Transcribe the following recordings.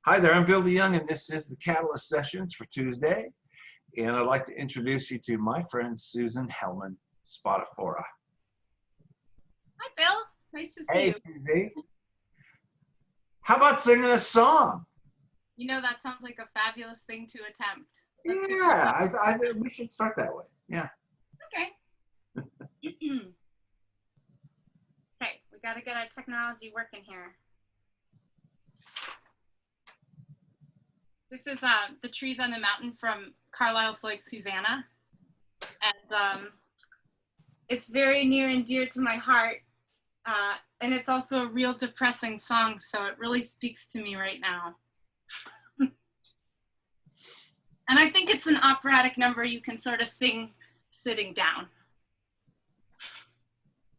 Hi there, I'm Bill DeYoung, and this is the Catalyst Sessions for Tuesday. And I'd like to introduce you to my friend Susan Hellman Spatafora. Hi, Bill. Nice to see Hey, you. Susie. How about singing a song? You know, that sounds like a fabulous thing to attempt. Yeah, we should start that way. Yeah. Okay. Okay, we got to get our technology working here. This is The Trees on the Mountain from Carlisle Floyd's Susanna. And it's very near and dear to my heart. And it's also a real depressing song, so it really speaks to me right now. And I think it's an operatic number you can sort of sing sitting down.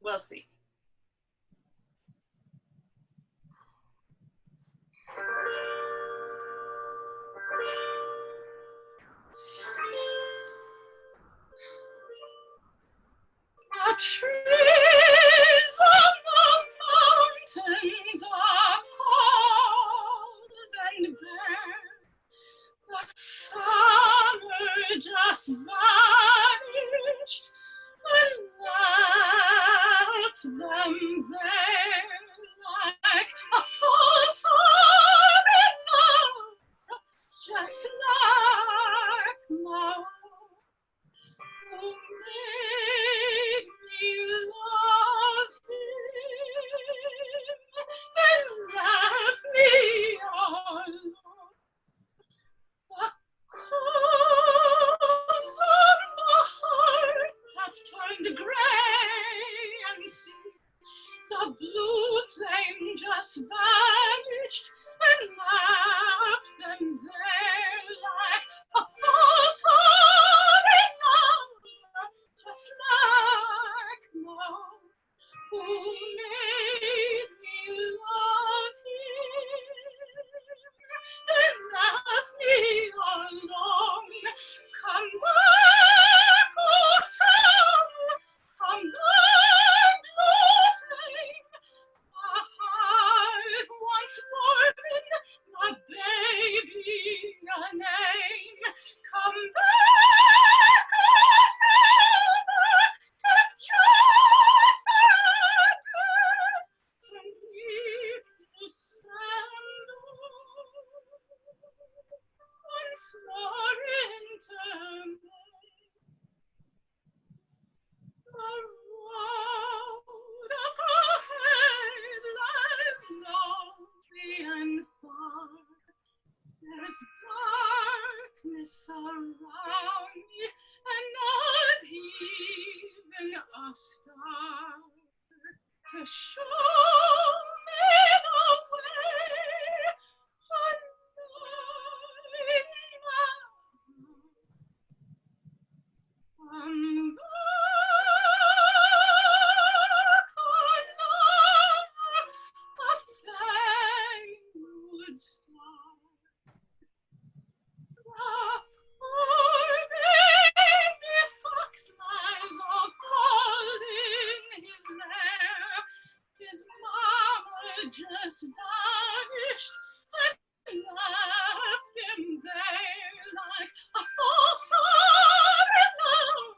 We'll see. The trees on the mountains are cold and bare. The summer just vanished and left them there like a false heart in love, just like love. Who made me love him and left me alone? The coals of my heart have turned gray and see. The blue flame just vanished and left them there like a false heart in love, just like love. Who made me love him and left me alone? Come back, oh sun, come back, blue flame. My heart once warming, my baby a name. Come back, oh Father, if just a breath can leave December once more into May. The road up ahead lies lonely and far. There's darkness around me and not even a star to show me the way. Come back, a faint star. The poor baby fox lies all cold in his lair. His mama just vanished and left him there like a false heart in love,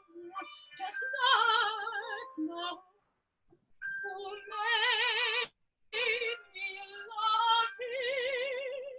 just like love. Who made me love him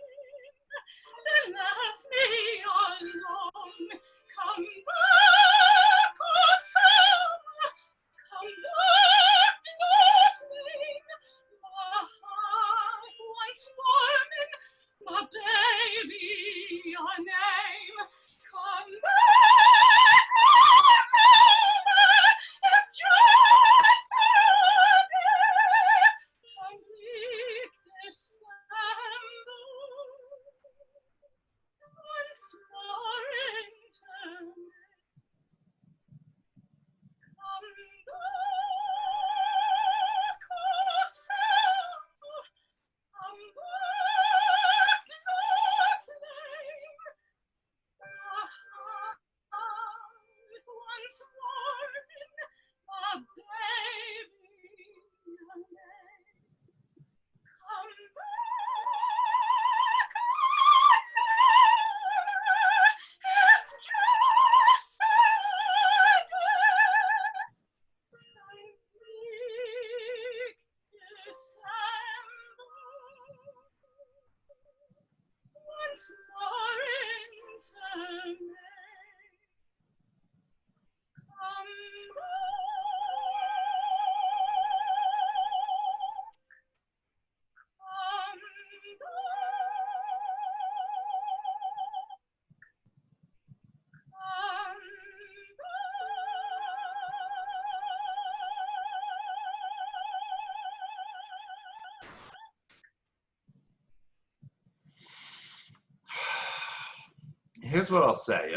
Here's what I'll say.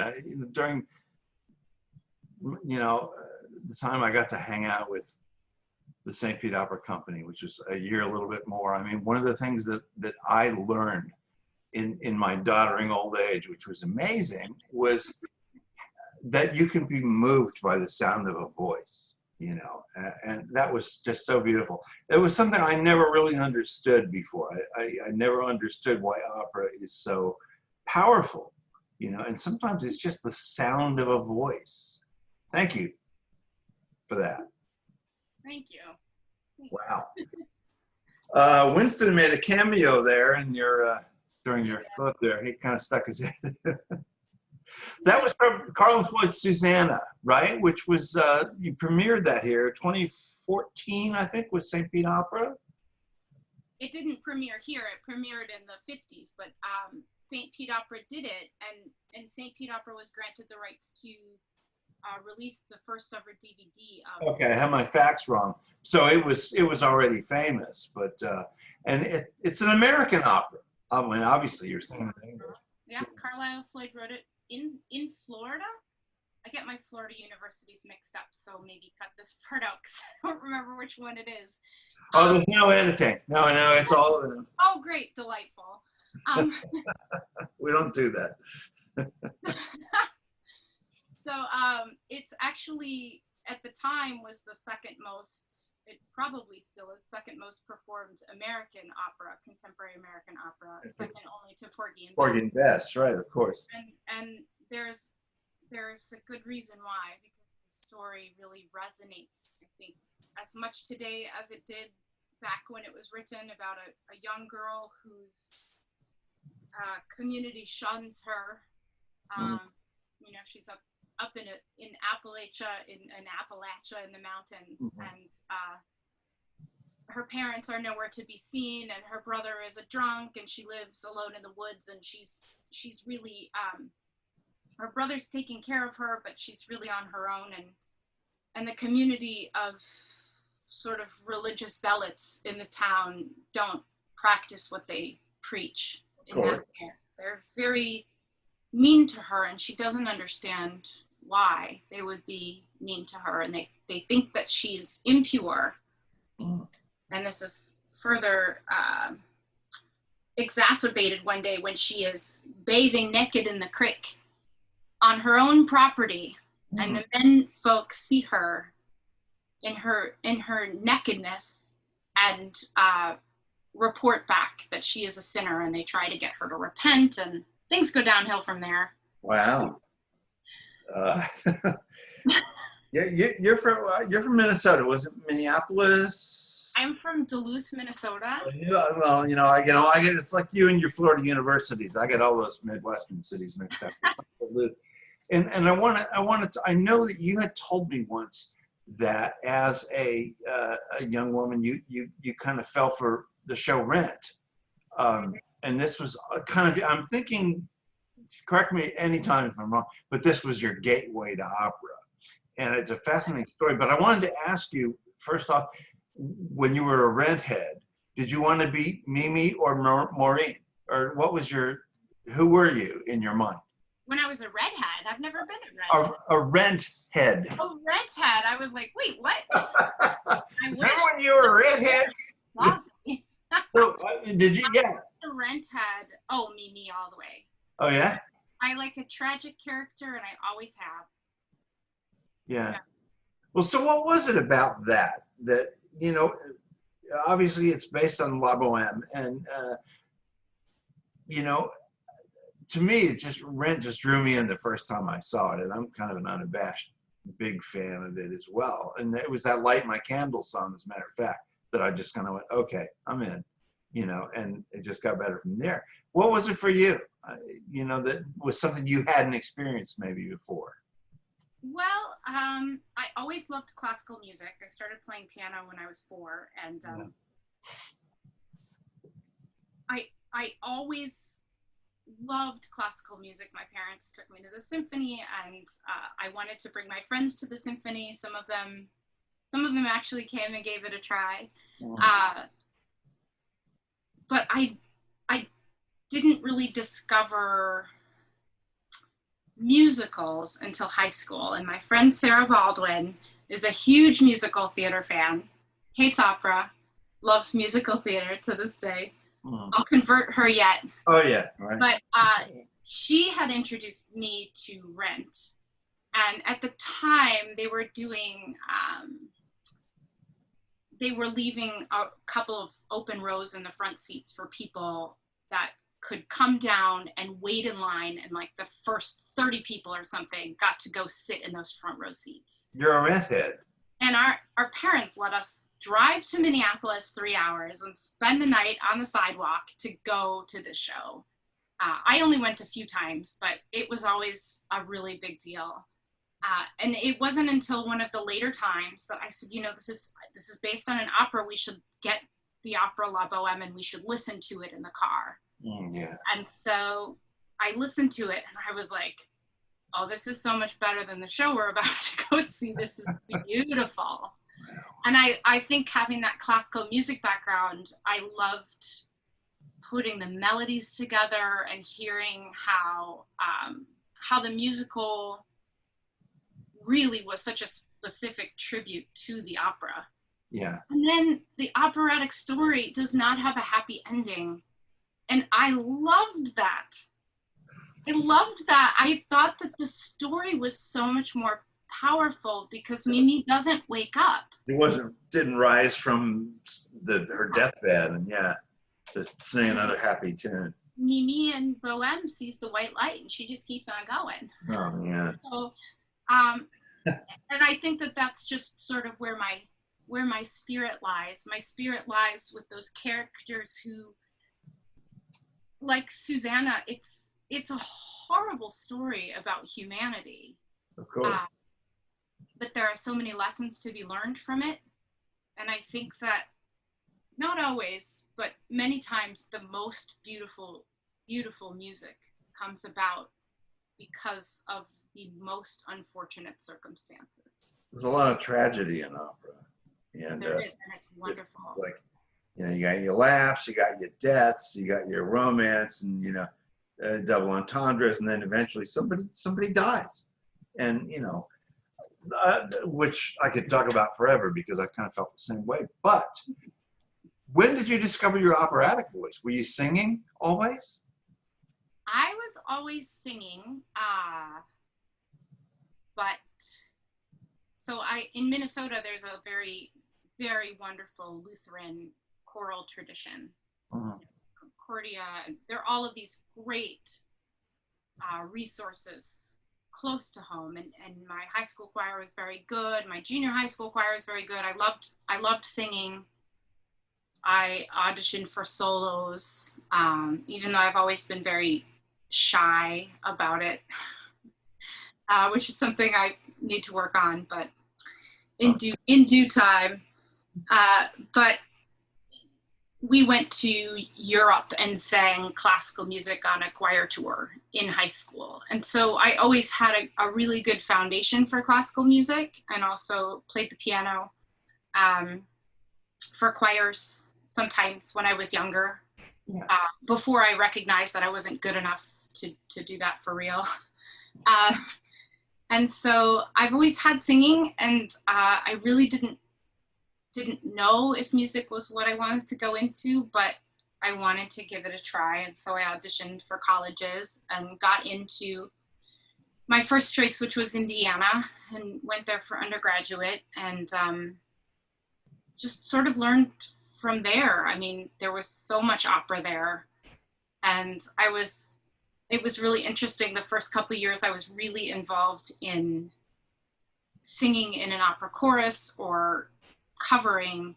During, the time I got to hang out with the St. Pete Opera Company, which was a year, a little bit more. I mean, one of the things that I learned in my doddering old age, which was amazing, was that you can be moved by the sound of a voice, and that was just so beautiful. It was something I never really understood before. I never understood why opera is so powerful, and sometimes it's just the sound of a voice. Thank you for that. Thank you. Wow. Winston made a cameo there in your during your clip there. He kind of stuck his head. That was from Carl Floyd's Susanna, right? Which was, you premiered that here, 2014, I think, with St. Pete Opera. It didn't premiere here. It premiered in the 50s, but St. Pete Opera did it, and St. Pete Opera was granted the rights to release the first ever DVD of. Okay, I have my facts wrong. So it was already famous, but and it's an American opera. I mean, obviously you're singing in English. Yeah, Carlisle Floyd wrote it in Florida. I get my Florida universities mixed up, so maybe cut this part out because I don't remember which one it is. Oh, there's no editing. No, it's all. Oh, great, delightful. We don't do that. So it's actually, at the time, was the second most, it probably still is, second most performed American opera, contemporary American opera, second only to Porgy and Bess. Porgy and Bess, right, of course. And there's a good reason why, because the story really resonates, I think, as much today as it did back when it was written, about a young girl whose community shuns her. She's up in Appalachia, in Appalachia in the mountains, and her parents are nowhere to be seen, and her brother is a drunk, and she lives alone in the woods, and she's really her brother's taking care of her, but she's really on her own, and the community of sort of religious zealots in the town don't practice what they preach in that way. They're very mean to her, and she doesn't understand why they would be mean to her, and they think that she's impure. And this is further exacerbated one day when she is bathing naked in the creek on her own property, and the men folks see her in her nakedness and report back that she is a sinner, and they try to get her to repent, and things go downhill from there. Wow. You're from Minnesota. Was it Minneapolis? I'm from Duluth, Minnesota. Well, I get it's like you and your Florida universities. I get all those Midwestern cities mixed up. And I know that you had told me once that as a young woman, you kind of fell for the show Rent. And this was kind of, I'm thinking, correct me anytime if I'm wrong, but this was your gateway to opera. And it's a fascinating story. But I wanted to ask you, first off, when you were a Rent head, did you want to be Mimi or Maureen? Or who were you in your mind? When I was a redhead, I've never been a redhead. A Rent head. A Rent head. I was like, wait, what? Remember when you were a redhead? So, did you? Yeah. The Rent head. Oh, Mimi all the way. Oh yeah. I like a tragic character, and I always have. Yeah. Well, so what was it about that obviously it's based on La Boheme, and to me, it Rent just drew me in the first time I saw it, and I'm kind of an unabashed big fan of it as well. And it was that Light My Candle song, as a matter of fact, that I just kind of went, okay, I'm in. and it just got better from there. What was it for you? That was something you hadn't experienced maybe before. Well, I always loved classical music. I started playing piano when I was 4, and I always loved classical music. My parents took me to the symphony, and I wanted to bring my friends to the symphony. Some of them actually came and gave it a try. But I didn't really discover musicals until high school. And my friend Sarah Baldwin is a huge musical theater fan, hates opera, loves musical theater to this day. I'll convert her yet. Oh yeah, right. But she had introduced me to Rent. And at the time they were doing, they were leaving a couple of open rows in the front seats for people that could come down and wait in line, and like the first 30 people or something got to go sit in those front row seats. You're a redhead. And our parents let us drive to Minneapolis 3 hours and spend the night on the sidewalk to go to this show. I only went a few times, but it was always a really big deal. And it wasn't until one of the later times that I said, this is based on an opera. We should get the opera La Boheme and we should listen to it in the car. Yeah. And so I listened to it and I was like, oh, this is so much better than the show we're about to go see. This is beautiful. Wow. And I think having that classical music background, I loved putting the melodies together and hearing how the musical really was such a specific tribute to the opera. Yeah. And then the operatic story does not have a happy ending. And I loved that. I thought that the story was so much more powerful because Mimi doesn't wake up. Didn't rise from her deathbed and just sing another happy tune. Mimi in Boheme sees the white light and she just keeps on going. Oh yeah. So, and I think that that's just sort of where my spirit lies. My spirit lies with those characters who, like Susanna, it's a horrible story about humanity. Of course. But there are so many lessons to be learned from it. And I think that not always, but many times the most beautiful, beautiful music comes about because of the most unfortunate circumstances. There's a lot of tragedy in opera. And, there is, and it's wonderful. It's like, you got your laughs, you got your deaths, you got your romance, and double entendres, and then eventually somebody dies, and which I could talk about forever because I kind of felt the same way. But when did you discover your operatic voice? Were you singing always? I was always singing, but so in Minnesota, there's a very, very wonderful Lutheran choral tradition. Concordia, there are all of these great resources close to home, and my high school choir was very good. My junior high school choir was very good. I loved singing. I auditioned for solos, even though I've always been very shy about it, which is something I need to work on, but in due time. But we went to Europe and sang classical music on a choir tour in high school. And so I always had a really good foundation for classical music, and also played the piano for choirs sometimes when I was younger, before I recognized that I wasn't good enough to do that for real. And so I've always had singing, and I really didn't know if music was what I wanted to go into, but I wanted to give it a try. And so I auditioned for colleges and got into my first choice, which was Indiana, and went there for undergraduate, and just sort of learned from there. I mean, there was so much opera there, and it was really interesting. The first couple of years I was really involved in singing in an opera chorus or covering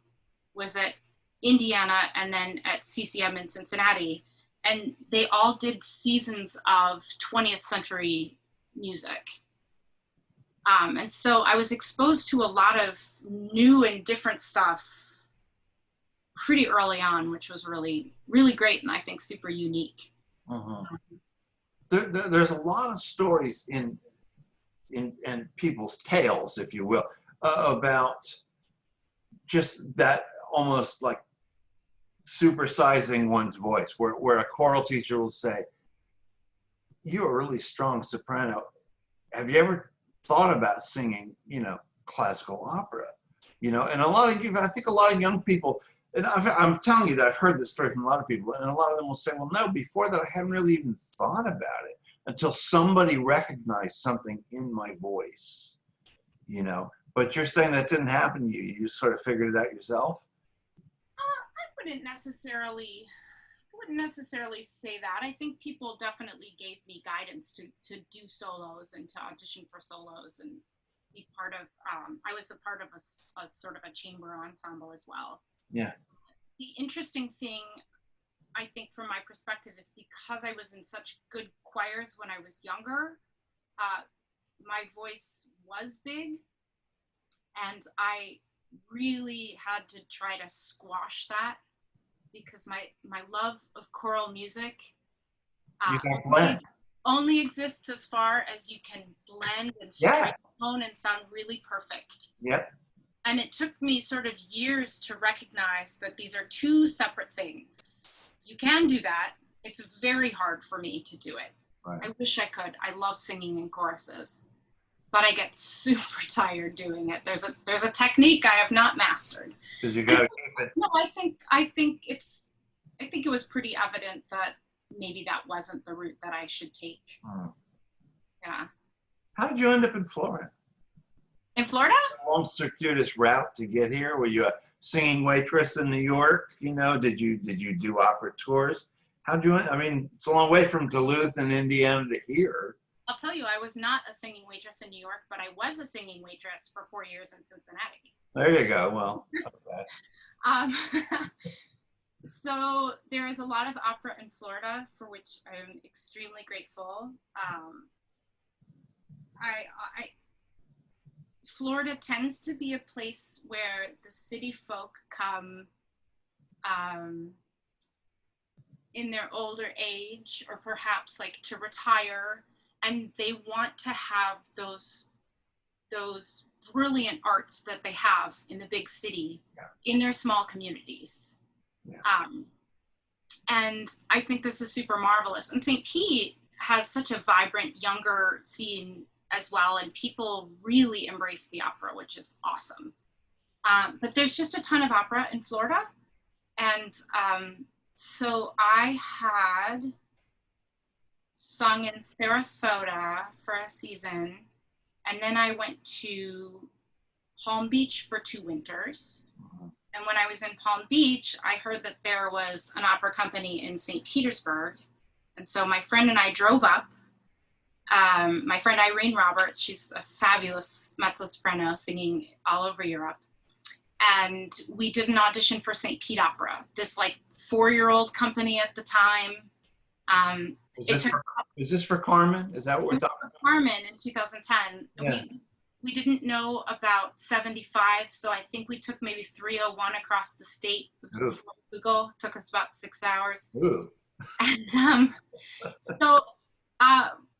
was at Indiana and then at CCM in Cincinnati. And they all did seasons of 20th century music. And so I was exposed to a lot of new and different stuff pretty early on, which was really, really great and I think super unique. Uh-huh. There's a lot of stories in people's tales, if you will, about just that almost like supersizing one's voice, where a choral teacher will say, "You're a really strong soprano. Have you ever thought about singing, classical opera?" And I think a lot of young people, and I'm telling you that I've heard this story from a lot of people, and a lot of them will say, "Well, no, before that I hadn't really even thought about it until somebody recognized something in my voice," But you're saying that didn't happen to you. You just sort of figured it out yourself? I wouldn't necessarily say that. I think people definitely gave me guidance to do solos and to audition for solos and be part of, I was a part of a sort of a chamber ensemble as well. Yeah. The interesting thing, I think from my perspective, is because I was in such good choirs when I was younger, my voice was big, and I really had to try to squash that because my love of choral music only exists as far as you can blend and strike tone and sound really perfect. Yep. And it took me sort of years to recognize that these are two separate things. You can do that. It's very hard for me to do it. Right. I wish I could. I love singing in choruses, but I get super tired doing it. There's a technique I have not mastered. Because you got to keep it. No, I think it was pretty evident that maybe that wasn't the route that I should take. Yeah. How did you end up in Florida? In Florida? A long circuitous route to get here. Were you a singing waitress in New York? Did you do opera tours? How'd you? I mean, it's a long way from Duluth and Indiana to here. I'll tell you, I was not a singing waitress in New York, but I was a singing waitress for 4 years in Cincinnati. There you go. Well, okay. So there is a lot of opera in Florida, for which I'm extremely grateful. Florida tends to be a place where the city folk come in their older age, or perhaps like to retire, and they want to have those brilliant arts that they have in the big city in their small communities. And I think this is super marvelous. And St. Pete has such a vibrant younger scene as well, and people really embrace the opera, which is awesome. But there's just a ton of opera in Florida. And so I had sung in Sarasota for a season, and then I went to Palm Beach for 2 winters. And when I was in Palm Beach, I heard that there was an opera company in St. Petersburg. And so my friend and I drove up. My friend Irene Roberts, she's a fabulous mezzo-soprano singing all over Europe. And we did an audition for St. Pete Opera, this like 4-year-old company at the time. Is this for Carmen? Is that what we're talking about? Carmen in 2010. Yeah. We didn't know about 75, so I think we took maybe 301 across the state. Google. It took us about 6 hours. Ooh. And so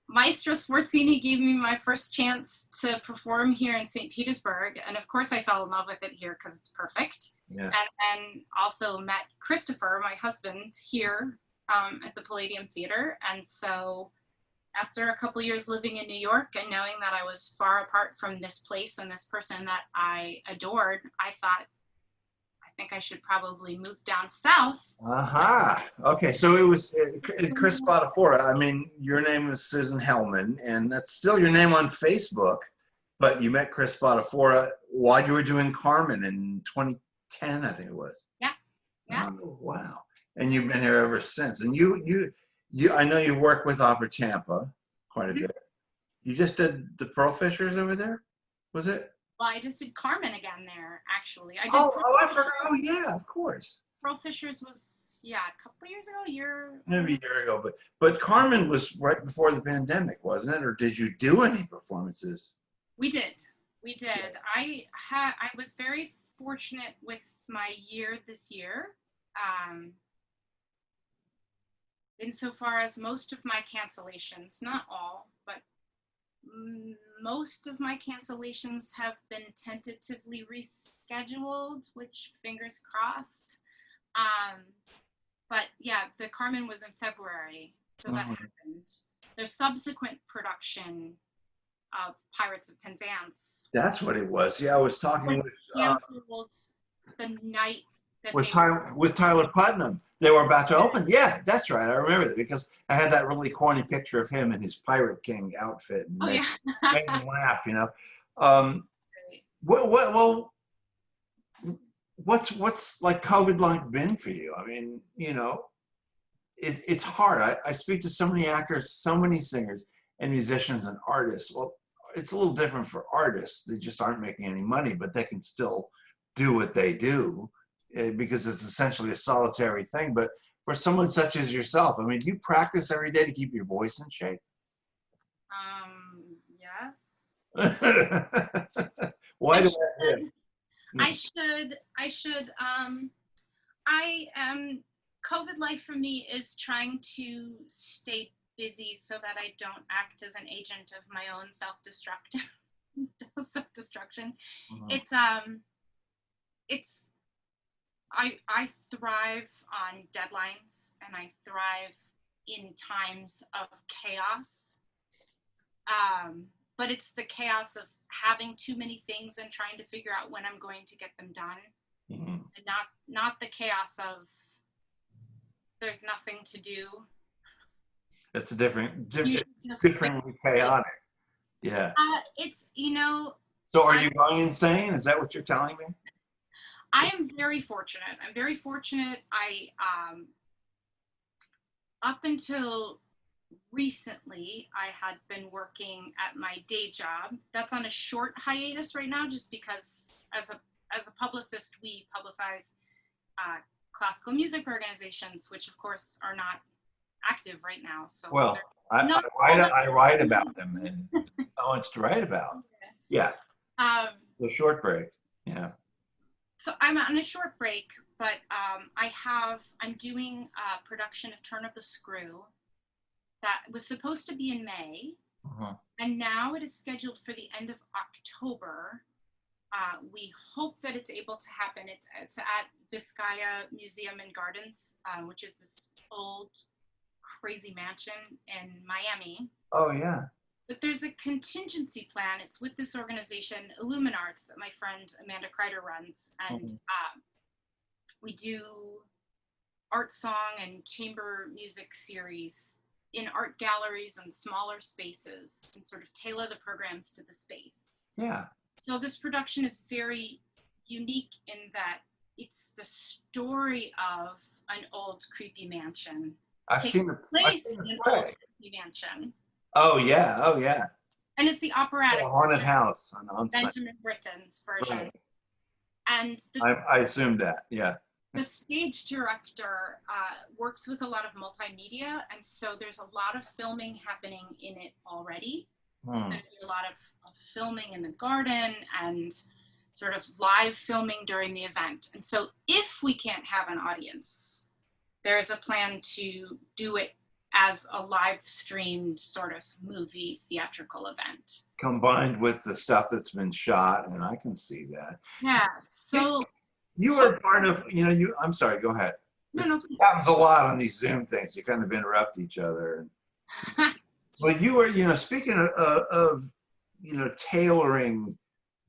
Maestro Sforzini gave me my first chance to perform here in St. Petersburg. And of course I fell in love with it here because it's perfect. Yeah. And also met Christopher, my husband, here at the Palladium Theater. And so after a couple years living in New York and knowing that I was far apart from this place and this person that I adored, I thought, I think I should probably move down south. Aha. Okay, so it was Chris Spatafora. I mean, your name is Susan Hellman, and that's still your name on Facebook, but you met Chris Spatafora while you were doing Carmen in 2010, I think it was. Yeah. Oh, wow. And you've been here ever since. And you I know you work with Opera Tampa quite a bit. You just did the Pearl Fishers over there, was it? Well, I just did Carmen again there, actually. I forgot. Oh, yeah, of course. Pearl Fishers was, yeah, a couple years ago, year. Maybe a year ago, but Carmen was right before the pandemic, wasn't it? Or did you do any performances? We did. We did. I was very fortunate with my year this year. Insofar as most of my cancellations, not all, but most of my cancellations have been tentatively rescheduled, which fingers crossed. But yeah, the Carmen was in February, so that happened. There's subsequent production of Pirates of Penzance. That's what it was. Yeah, I was talking Canceled the night that with Tyler Putnam. They were about to open. Yeah, that's right. I remember that because I had that really corny picture of him in his Pirate King outfit and made me laugh. You know, well, what's like COVID like been for you? I mean, you know, it's hard. I speak to so many actors, so many singers and musicians and artists. Well, it's a little different for artists. They just aren't making any money, but they can still do what they do because it's essentially a solitary thing. But for someone such as yourself, I mean, do you practice every day to keep your voice in shape? Yes. Why do I should. COVID life for me is trying to stay busy so that I don't act as an agent of my own self-destruction. I thrive on deadlines and I thrive in times of chaos. But it's the chaos of having too many things and trying to figure out when I'm going to get them done. And not the chaos of there's nothing to do. It's differently chaotic. Yeah. It's, you know. So are you going insane? Is that what you're telling me? I am very fortunate. I'm very fortunate. Up until recently, I had been working at my day job. That's on a short hiatus right now, just because as a publicist, we publicize classical music organizations, which of course are not active right now. So well, I write about them, and so much to write about. Yeah. The short break. Yeah. So I'm on a short break, but I'm doing a production of Turn Up a Screw that was supposed to be in May, and now it is scheduled for the end of October. We hope that it's able to happen. It's at Vizcaya Museum and Gardens, which is this old, crazy mansion in Miami. Oh, yeah. But there's a contingency plan. It's with this organization, Illuminarts, that my friend Amanda Kreider runs. And we do art song and chamber music series in art galleries and smaller spaces and sort of tailor the programs to the space. Yeah. So this production is very unique in that it's the story of an old creepy mansion. I've seen the play. Old creepy mansion. Oh yeah, oh yeah. And it's the operatic. The haunted house on Benjamin Britten's version. Right. And I assumed that, yeah. The stage director works with a lot of multimedia, and so there's a lot of filming happening in it already. So there's a lot of filming in the garden and sort of live filming during the event. And so if we can't have an audience, there's a plan to do it as a live streamed sort of movie theatrical event. Combined with the stuff that's been shot, and I can see that. Yeah, so. You were part of, I'm sorry, go ahead. No, it happens a lot on these Zoom things. You kind of interrupt each other. But you were, speaking of tailoring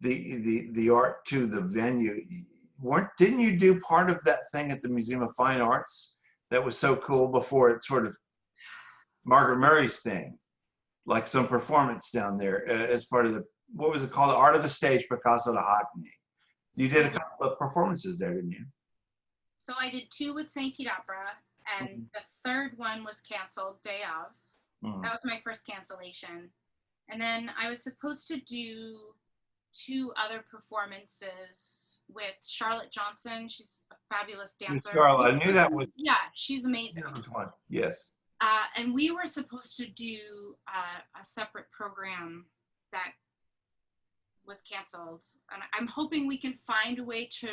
the art to the venue, didn't you do part of that thing at the Museum of Fine Arts that was so cool before it sort of Margaret Murray's thing, like some performance down there as part of what was it called? The Art of the Stage, Picasso to Hockney. You did a couple of performances there, didn't you? So I did 2 with St. Pete Opera, and the third one was canceled day of. That was my first cancellation. And then I was supposed to do 2 other performances with Charlotte Johnson. She's a fabulous dancer. Charlotte, I knew that was. Yeah, she's amazing. That was one. Yes. And we were supposed to do a separate program that was canceled. And I'm hoping we can find a way to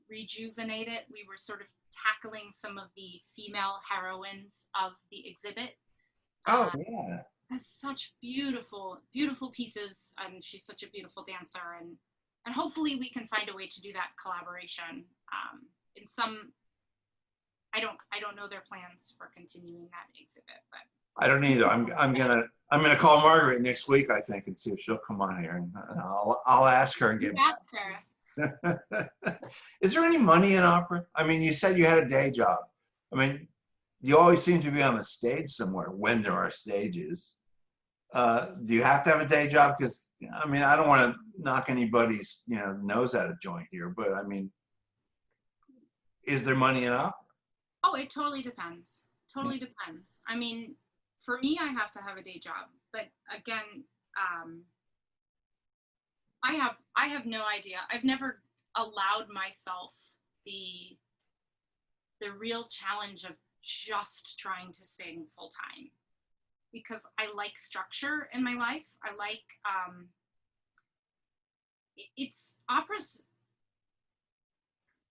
rejuvenate it. We were sort of tackling some of the female heroines of the exhibit. Oh, yeah. Has such beautiful, beautiful pieces, and she's such a beautiful dancer. And hopefully we can find a way to do that collaboration. In some, I don't know their plans for continuing that exhibit, but I don't either. I'm gonna call Margaret next week, I think, and see if she'll come on here, and I'll ask her and get back. Is there any money in opera? I mean, you said you had a day job. I mean, you always seem to be on a stage somewhere when there are stages. Do you have to have a day job? Because I mean, I don't want to knock anybody's nose out of joint here, but I mean, is there money in opera? Oh, it totally depends. Totally depends. I mean, for me, I have to have a day job, but again, I have no idea. I've never allowed myself the real challenge of just trying to sing full time, because I like structure in my life. I like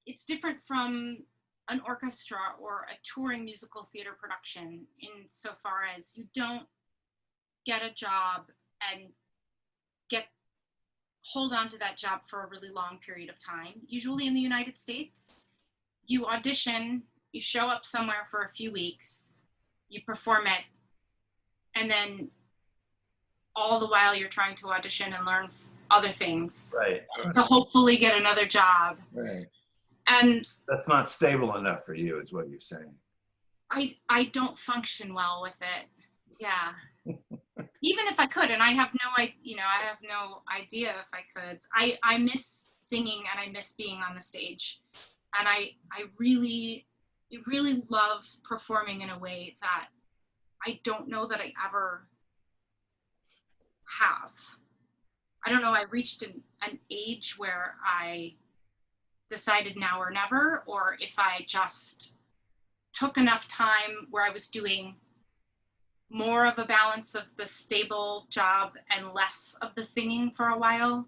it's different from an orchestra or a touring musical theater production insofar as you don't get a job and hold on to that job for a really long period of time. Usually in the United States, you audition, you show up somewhere for a few weeks, you perform it, and then all the while you're trying to audition and learn other things, right, to hopefully get another job. Right. And that's not stable enough for you, is what you're saying. I don't function well with it. Yeah. Even if I could, and I have no idea if I could. I miss singing and I miss being on the stage. And I really love performing in a way that I don't know that I ever have. I don't know, I reached an age where I decided now or never, or if I just took enough time where I was doing more of a balance of the stable job and less of the singing for a while.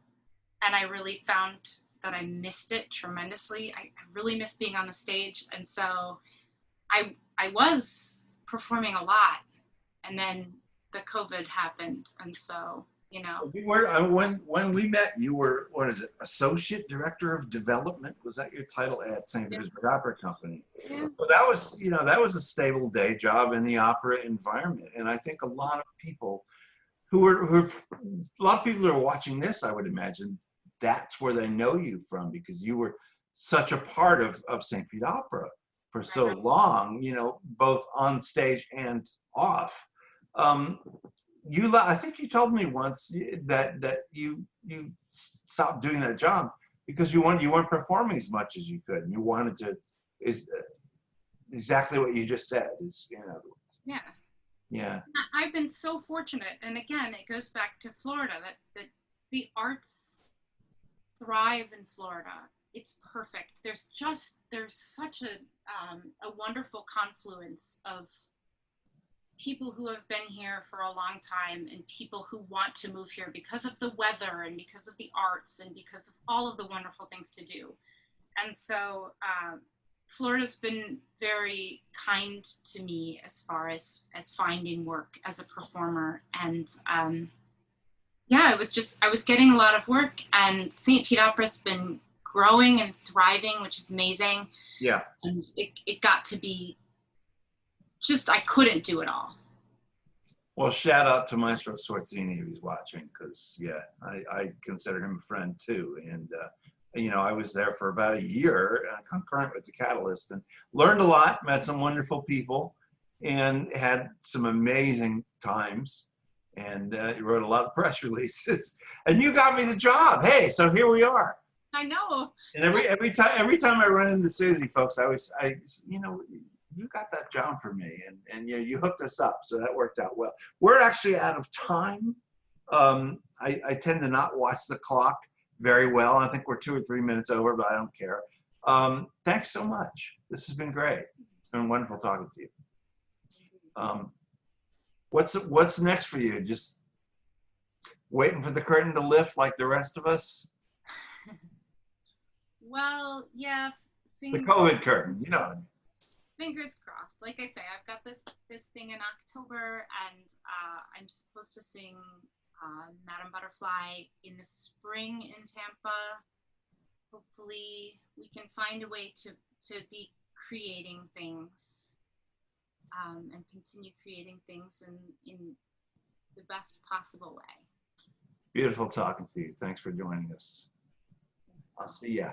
And I really found that I missed it tremendously. I really missed being on the stage. And so I was performing a lot, and then the COVID happened. And so, You were, when we met, you were, what is it, Associate Director of Development? Was that your title at St. Petersburg Opera Company? Yeah. Well, that was a stable day job in the opera environment. And I think a lot of people who are watching this, I would imagine, that's where they know you from, because you were such a part of St. Pete Opera for so long, both on stage and off. I think you told me once that you stopped doing that job because you weren't performing as much as you could, and you wanted to. Is exactly what you just said. Is in other words. Yeah. Yeah. I've been so fortunate, and again, it goes back to Florida, that the arts thrive in Florida. It's perfect. There's such a wonderful confluence of people who have been here for a long time and people who want to move here because of the weather and because of the arts and because of all of the wonderful things to do. And so Florida's been very kind to me as far as finding work as a performer. And yeah, I was getting a lot of work, and St. Pete Opera's been growing and thriving, which is amazing. Yeah. And it got to be just, I couldn't do it all. Well, shout out to Maestro Swarzini if he's watching, because yeah, I consider him a friend too. And I was there for about a year, concurrent with the Catalyst, and learned a lot, met some wonderful people, and had some amazing times. And you wrote a lot of press releases, and you got me the job. Hey, so here we are. I know. And every time I run into Susie, folks, you got that job for me, and you hooked us up, so that worked out well. We're actually out of time. I tend to not watch the clock, very well. I think we're 2 or 3 minutes over, but I don't care. Thanks so much. This has been great. It's been wonderful talking to you. What's next for you? Just waiting for the curtain to lift like the rest of us? Well, yeah, The COVID curtain, you know. fingers crossed. Like I say, I've got this thing in October, and I'm supposed to sing Madame Butterfly in the spring in Tampa. Hopefully, we can find a way to be creating things and continue creating things in the best possible way. Beautiful talking to you. Thanks for joining us. I'll see ya.